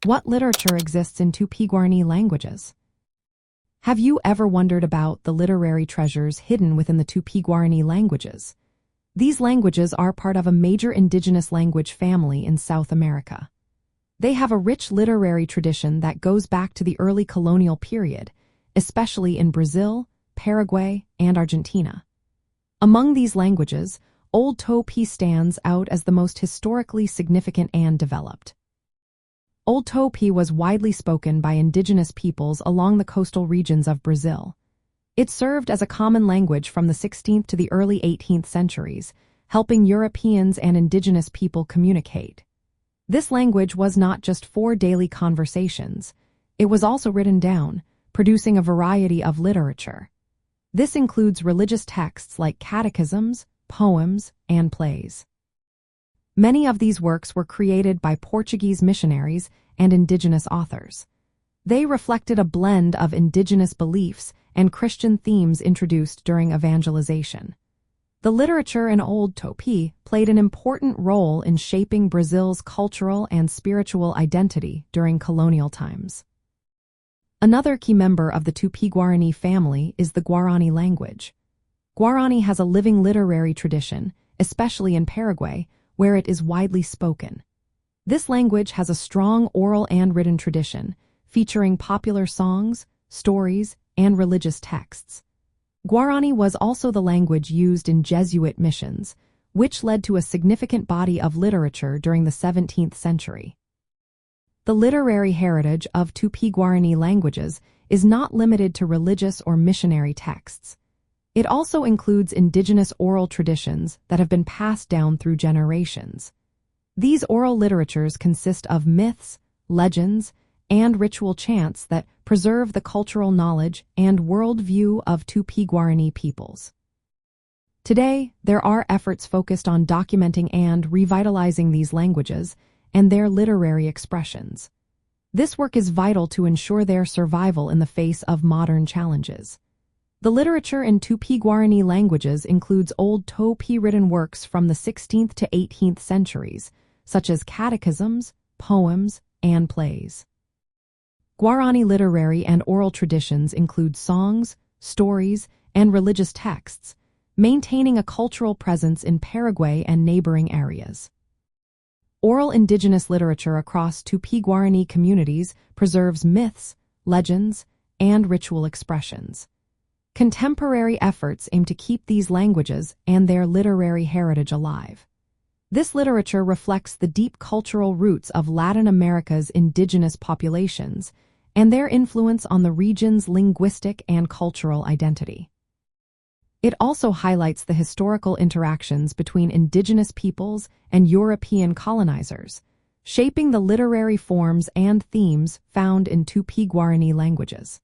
What literature exists in Tupi-Guarani languages? Have you ever wondered about the literary treasures hidden within the Tupi-Guarani languages? These languages are part of a major indigenous language family in South America. They have a rich literary tradition that goes back to the early colonial period, especially in Brazil, Paraguay, and Argentina. Among these languages, Old Tupi stands out as the most historically significant and developed. Old Tupi was widely spoken by indigenous peoples along the coastal regions of Brazil. It served as a common language from the 16th to the early 18th centuries, helping Europeans and indigenous people communicate. This language was not just for daily conversations. It was also written down, producing a variety of literature. This includes religious texts like catechisms, poems, and plays. Many of these works were created by Portuguese missionaries and indigenous authors. They reflected a blend of indigenous beliefs and Christian themes introduced during evangelization. The literature in Old Tupi played an important role in shaping Brazil's cultural and spiritual identity during colonial times. Another key member of the Tupi-Guarani family is the Guarani language. Guarani has a living literary tradition, especially in Paraguay, where it is widely spoken. This language has a strong oral and written tradition, featuring popular songs, stories, and religious texts. Guarani was also the language used in Jesuit missions, which led to a significant body of literature during the 17th century. The literary heritage of Tupi-Guarani languages is not limited to religious or missionary texts. It also includes indigenous oral traditions that have been passed down through generations. These oral literatures consist of myths, legends, and ritual chants that preserve the cultural knowledge and worldview of Tupi-Guarani peoples. Today, there are efforts focused on documenting and revitalizing these languages and their literary expressions. This work is vital to ensure their survival in the face of modern challenges. The literature in Tupi-Guarani languages includes Old Tupi written works from the 16th to 18th centuries, such as catechisms, poems, and plays. Guarani literary and oral traditions include songs, stories, and religious texts, maintaining a cultural presence in Paraguay and neighboring areas. Oral indigenous literature across Tupi-Guarani communities preserves myths, legends, and ritual expressions. Contemporary efforts aim to keep these languages and their literary heritage alive. This literature reflects the deep cultural roots of Latin America's indigenous populations and their influence on the region's linguistic and cultural identity. It also highlights the historical interactions between indigenous peoples and European colonizers, shaping the literary forms and themes found in Tupi-Guarani languages.